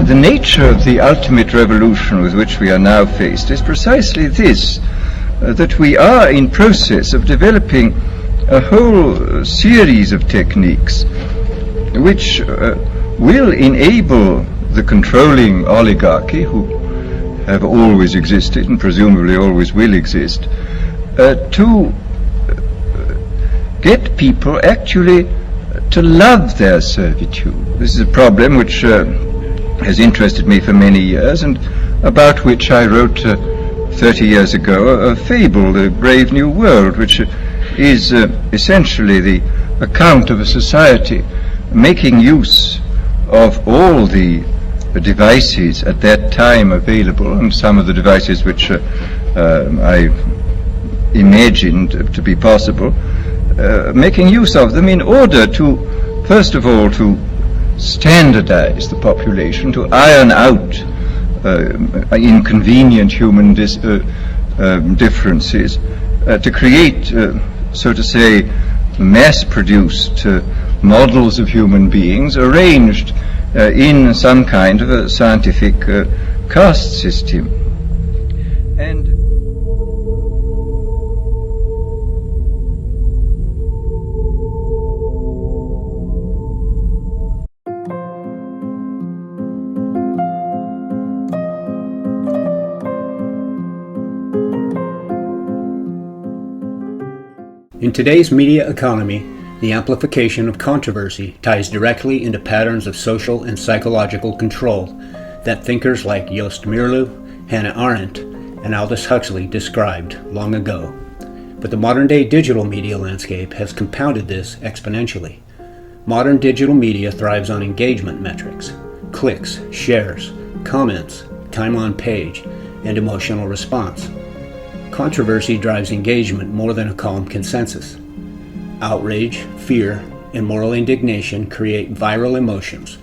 The nature of the ultimate revolution with which we are now faced is precisely this, that we are in process of developing a whole series of techniques which will enable the controlling oligarchy, who have always existed and presumably always will exist, to get people actually to love their servitude. This is a problem which has interested me for many years, and about which I wrote 30 years ago a fable, The Brave New World, which is essentially the account of a society making use of all the devices at that time available, and some of the devices which I imagined to be possible, making use of them in order to, first of all, to standardize the population, to iron out inconvenient human differences, to create, so to say, mass-produced models of human beings arranged in some kind of a scientific caste system. And in today's media economy, the amplification of controversy ties directly into patterns of social and psychological control that thinkers like Joost Meerloo, Hannah Arendt, and Aldous Huxley described long ago. But the modern-day digital media landscape has compounded this exponentially. Modern digital media thrives on engagement metrics, clicks, shares, comments, time on page, and emotional response. Controversy drives engagement more than a calm consensus. Outrage, fear, and moral indignation create viral emotions.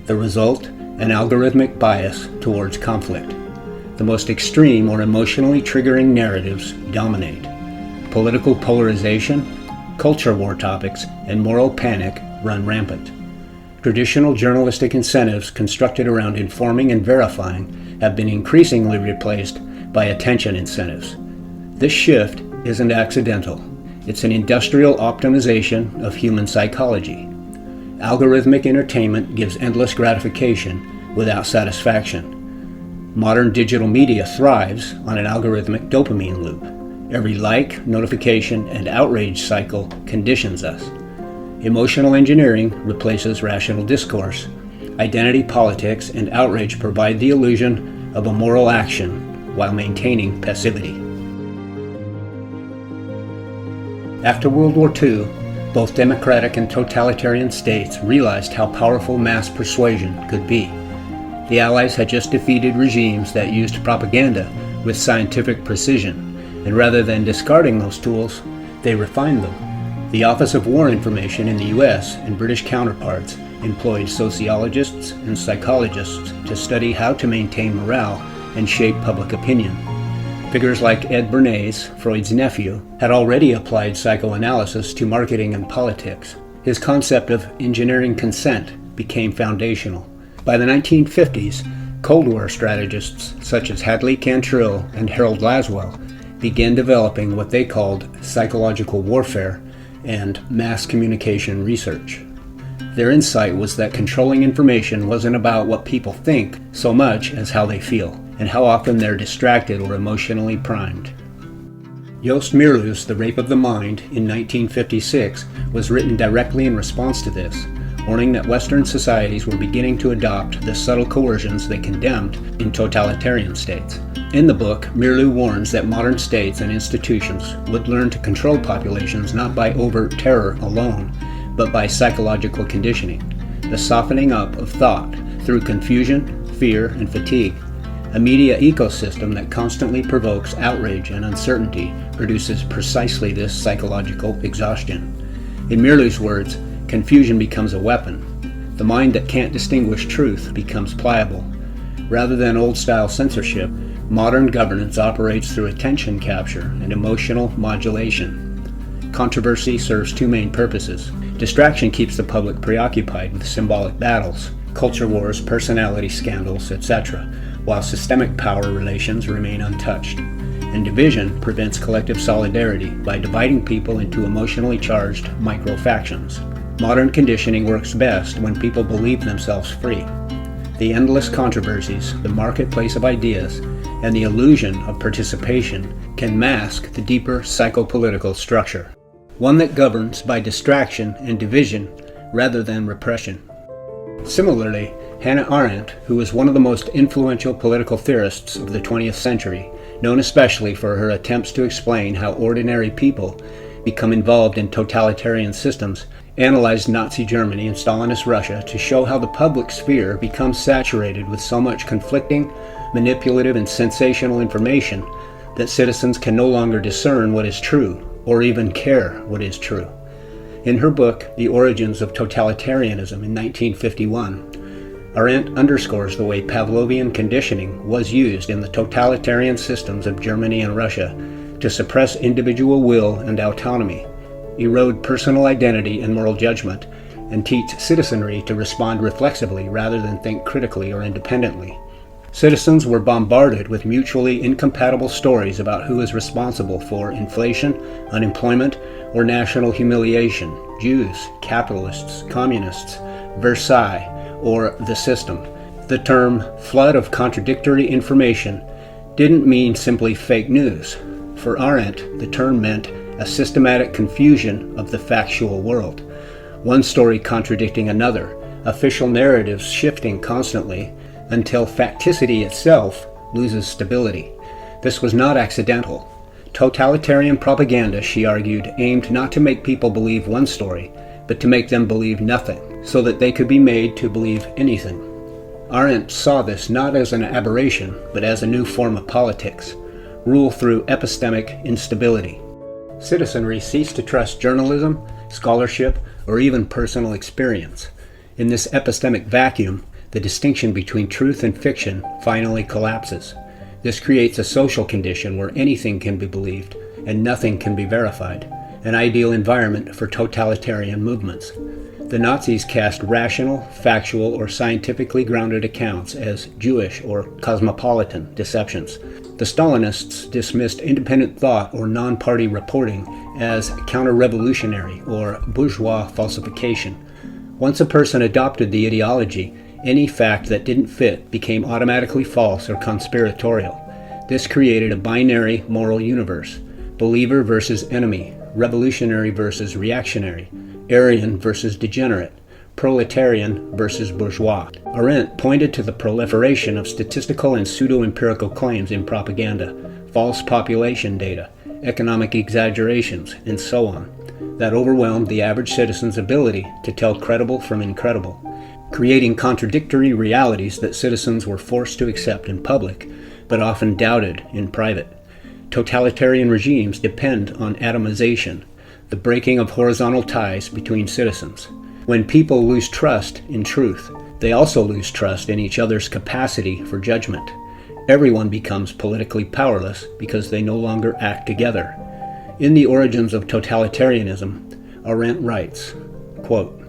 The result, an algorithmic bias towards conflict. The most extreme or emotionally triggering narratives dominate. Political polarization, culture war topics, and moral panic run rampant. Traditional journalistic incentives constructed around informing and verifying have been increasingly replaced by attention incentives. This shift isn't accidental. It's an industrial optimization of human psychology. Algorithmic entertainment gives endless gratification without satisfaction. Modern digital media thrives on an algorithmic dopamine loop. Every like, notification, and outrage cycle conditions us. Emotional engineering replaces rational discourse. Identity politics and outrage provide the illusion of a moral action while maintaining passivity. After World War II, both democratic and totalitarian states realized how powerful mass persuasion could be. The Allies had just defeated regimes that used propaganda with scientific precision, and rather than discarding those tools, they refined them. The Office of War Information in the US and British counterparts employed sociologists and psychologists to study how to maintain morale and shape public opinion. Figures like Ed Bernays, Freud's nephew, had already applied psychoanalysis to marketing and politics. His concept of engineering consent became foundational. By the 1950s, Cold War strategists such as Hadley Cantrill and Harold Laswell began developing what they called psychological warfare and mass communication research. Their insight was that controlling information wasn't about what people think so much as how they feel, and how often they're distracted or emotionally primed. Joost Meerloo's The Rape of the Mind in 1956 was written directly in response to this, warning that Western societies were beginning to adopt the subtle coercions they condemned in totalitarian states. In the book, Meerloo warns that modern states and institutions would learn to control populations not by overt terror alone, but by psychological conditioning, the softening up of thought through confusion, fear, and fatigue. A media ecosystem that constantly provokes outrage and uncertainty produces precisely this psychological exhaustion. In Meerloo's words, confusion becomes a weapon. The mind that can't distinguish truth becomes pliable. Rather than old-style censorship, modern governance operates through attention capture and emotional modulation. Controversy serves two main purposes. Distraction keeps the public preoccupied with symbolic battles, culture wars, personality scandals, etc., while systemic power relations remain untouched. And division prevents collective solidarity by dividing people into emotionally charged micro-factions. Modern conditioning works best when people believe themselves free. The endless controversies, the marketplace of ideas, and the illusion of participation can mask the deeper psychopolitical structure, one that governs by distraction and division rather than repression. Similarly, Hannah Arendt, who was one of the most influential political theorists of the 20th century, known especially for her attempts to explain how ordinary people become involved in totalitarian systems, analyzed Nazi Germany and Stalinist Russia to show how the public sphere becomes saturated with so much conflicting, manipulative, and sensational information that citizens can no longer discern what is true, or even care what is true. In her book, The Origins of Totalitarianism in 1951, Arendt underscores the way Pavlovian conditioning was used in the totalitarian systems of Germany and Russia to suppress individual will and autonomy, erode personal identity and moral judgment, and teach citizenry to respond reflexively rather than think critically or independently. Citizens were bombarded with mutually incompatible stories about who is responsible for inflation, unemployment, or national humiliation: Jews, capitalists, communists, Versailles, or the system. The term flood of contradictory information didn't mean simply fake news. For Arendt, the term meant a systematic confusion of the factual world, one story contradicting another, official narratives shifting constantly until facticity itself loses stability. This was not accidental. Totalitarian propaganda, she argued, aimed not to make people believe one story, but to make them believe nothing, so that they could be made to believe anything. Arendt saw this not as an aberration, but as a new form of politics, rule through epistemic instability. Citizenry ceased to trust journalism, scholarship, or even personal experience. In this epistemic vacuum, the distinction between truth and fiction finally collapses. This creates a social condition where anything can be believed and nothing can be verified, an ideal environment for totalitarian movements. The Nazis cast rational, factual, or scientifically grounded accounts as Jewish or cosmopolitan deceptions. The Stalinists dismissed independent thought or non-party reporting as counter-revolutionary or bourgeois falsification. Once a person adopted the ideology, any fact that didn't fit became automatically false or conspiratorial. This created a binary moral universe: believer versus enemy, revolutionary versus reactionary, Aryan versus degenerate, proletarian versus bourgeois. Arendt pointed to the proliferation of statistical and pseudo-empirical claims in propaganda, false population data, economic exaggerations, and so on, that overwhelmed the average citizen's ability to tell credible from incredible, creating contradictory realities that citizens were forced to accept in public, but often doubted in private. Totalitarian regimes depend on atomization, the breaking of horizontal ties between citizens. When people lose trust in truth, they also lose trust in each other's capacity for judgment. Everyone becomes politically powerless because they no longer act together. In The Origins of Totalitarianism, Arendt writes, quote,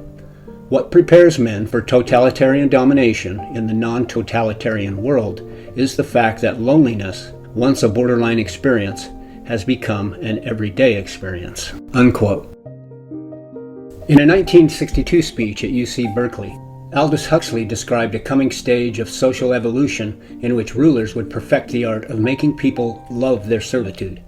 "What prepares men for totalitarian domination in the non-totalitarian world is the fact that loneliness, once a borderline experience, has become an everyday experience." Unquote. In a 1962 speech at UC Berkeley, Aldous Huxley described a coming stage of social evolution in which rulers would perfect the art of making people love their servitude.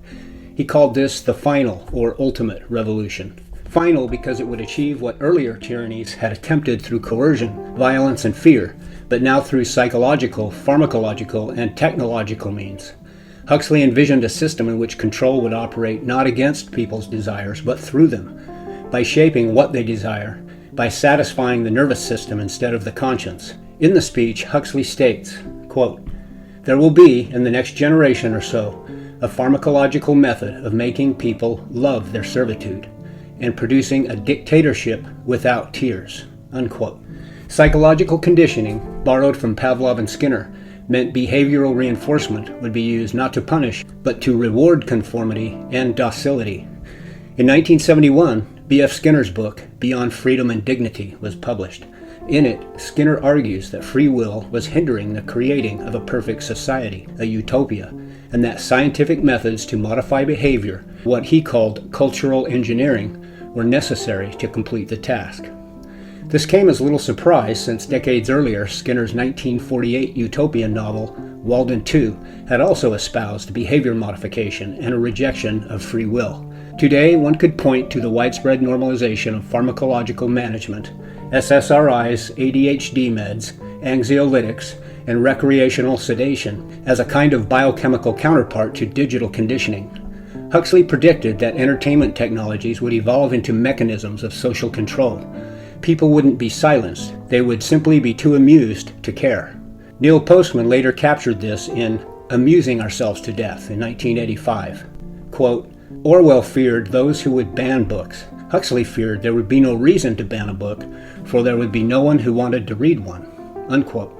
He called this the final or ultimate revolution. Final because it would achieve what earlier tyrannies had attempted through coercion, violence, and fear, but now through psychological, pharmacological, and technological means. Huxley envisioned a system in which control would operate not against people's desires, but through them, by shaping what they desire, by satisfying the nervous system instead of the conscience. In the speech, Huxley states, quote, "There will be, in the next generation or so, a pharmacological method of making people love their servitude, and producing a dictatorship without tears." Unquote. Psychological conditioning, borrowed from Pavlov and Skinner, meant behavioral reinforcement would be used not to punish, but to reward conformity and docility. In 1971, B.F. Skinner's book, Beyond Freedom and Dignity, was published. In it, Skinner argues that free will was hindering the creating of a perfect society, a utopia, and that scientific methods to modify behavior, what he called cultural engineering, were necessary to complete the task. This came as little surprise since decades earlier, Skinner's 1948 utopian novel, Walden 2, had also espoused behavior modification and a rejection of free will. Today, one could point to the widespread normalization of pharmacological management, SSRIs, ADHD meds, anxiolytics, and recreational sedation as a kind of biochemical counterpart to digital conditioning. Huxley predicted that entertainment technologies would evolve into mechanisms of social control. People wouldn't be silenced, they would simply be too amused to care. Neil Postman later captured this in Amusing Ourselves to Death in 1985. Quote, Orwell feared those who would ban books. Huxley feared there would be no reason to ban a book, for there would be no one who wanted to read one. Unquote.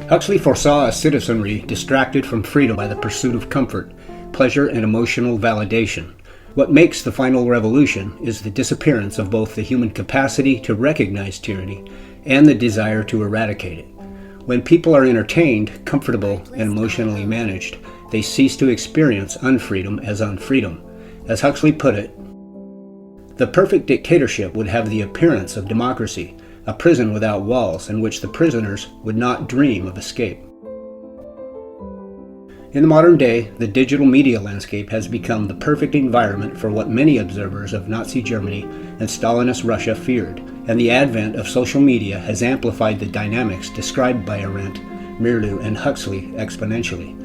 Huxley foresaw a citizenry distracted from freedom by the pursuit of comfort, pleasure, and emotional validation. What makes the final revolution is the disappearance of both the human capacity to recognize tyranny and the desire to eradicate it. When people are entertained, comfortable, and emotionally managed, they cease to experience unfreedom as unfreedom. As Huxley put it, the perfect dictatorship would have the appearance of democracy, a prison without walls in which the prisoners would not dream of escape. In the modern day, the digital media landscape has become the perfect environment for what many observers of Nazi Germany and Stalinist Russia feared, and the advent of social media has amplified the dynamics described by Arendt, Mirlu, and Huxley exponentially.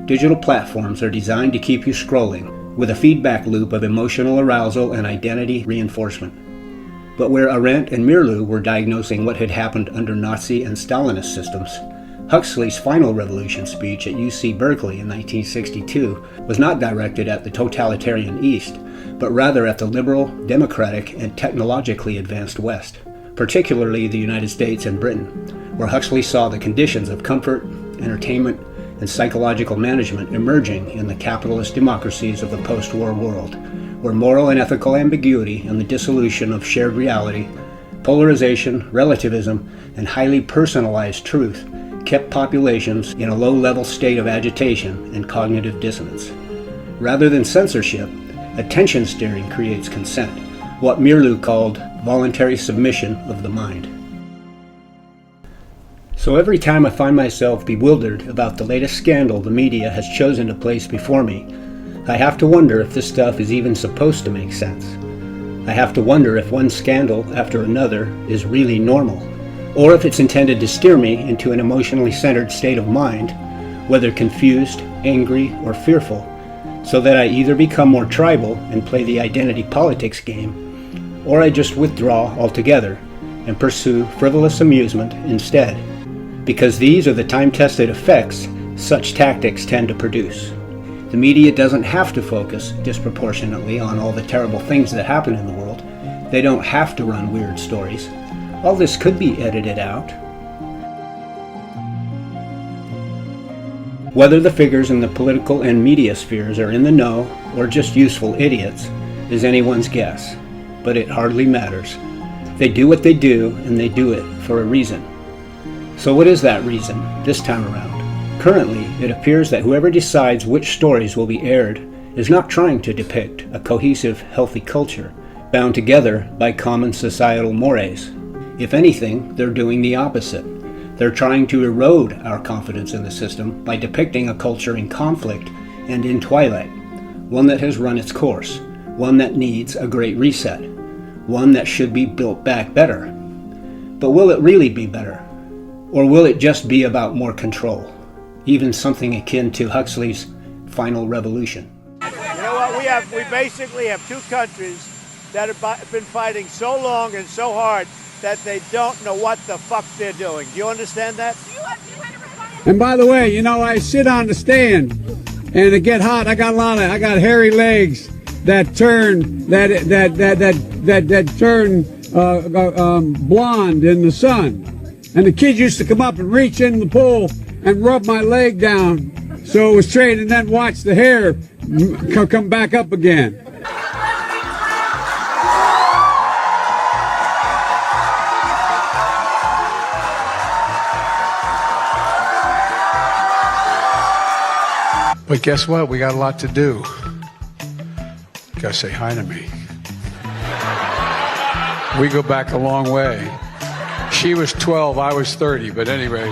Digital platforms are designed to keep you scrolling, with a feedback loop of emotional arousal and identity reinforcement. But where Arendt and Mirlu were diagnosing what had happened under Nazi and Stalinist systems, Huxley's final revolution speech at UC Berkeley in 1962 was not directed at the totalitarian East, but rather at the liberal, democratic, and technologically advanced West, particularly the United States and Britain, where Huxley saw the conditions of comfort, entertainment, and psychological management emerging in the capitalist democracies of the post-war world, where moral and ethical ambiguity and the dissolution of shared reality, polarization, relativism, and highly personalized truth kept populations in a low-level state of agitation and cognitive dissonance. Rather than censorship, attention steering creates consent, what Mirlu called voluntary submission of the mind. So every time I find myself bewildered about the latest scandal the media has chosen to place before me, I have to wonder if this stuff is even supposed to make sense. I have to wonder if one scandal after another is really normal, or if it's intended to steer me into an emotionally centered state of mind, whether confused, angry, or fearful, so that I either become more tribal and play the identity politics game, or I just withdraw altogether and pursue frivolous amusement instead, because these are the time-tested effects such tactics tend to produce. The media doesn't have to focus disproportionately on all the terrible things that happen in the world. They don't have to run weird stories. All this could be edited out. Whether the figures in the political and media spheres are in the know or just useful idiots is anyone's guess, but it hardly matters. They do what they do, and they do it for a reason. So what is that reason this time around? Currently, it appears that whoever decides which stories will be aired is not trying to depict a cohesive, healthy culture, bound together by common societal mores. If anything, they're doing the opposite. They're trying to erode our confidence in the system by depicting a culture in conflict and in twilight, one that has run its course, one that needs a great reset, one that should be built back better. But will it really be better? Or will it just be about more control? Even something akin to Huxley's final revolution. You know what? We basically have two countries that have been fighting so long and so hard that they don't know what the fuck they're doing. Do you understand that? And by the way, you know, I sit on the stand and it get hot. I got hairy legs that turn blonde in the sun. And the kids used to come up and reach in the pool and rub my leg down so it was straight, and then watch the hair come back up again. But guess what? We got a lot to do. You gotta say hi to me. We go back a long way. She was 12, I was 30, but anyway.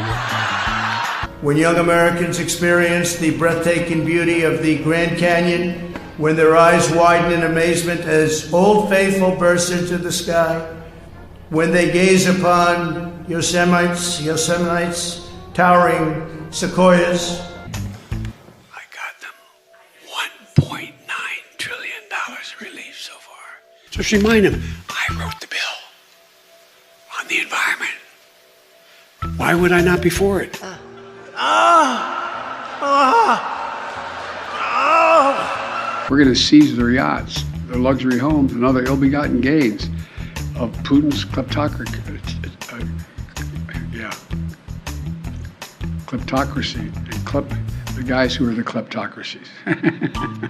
When young Americans experience the breathtaking beauty of the Grand Canyon, when their eyes widen in amazement as Old Faithful bursts into the sky, when they gaze upon Yosemite's towering sequoias, I got them $1.9 trillion relief so far. Just remind them, I wrote the bill on the environment. Why would I not be for it? We're going to seize their yachts, their luxury homes, and other ill-begotten gains of Putin's kleptocracy. Kleptocracy. And the guys who are the kleptocracies.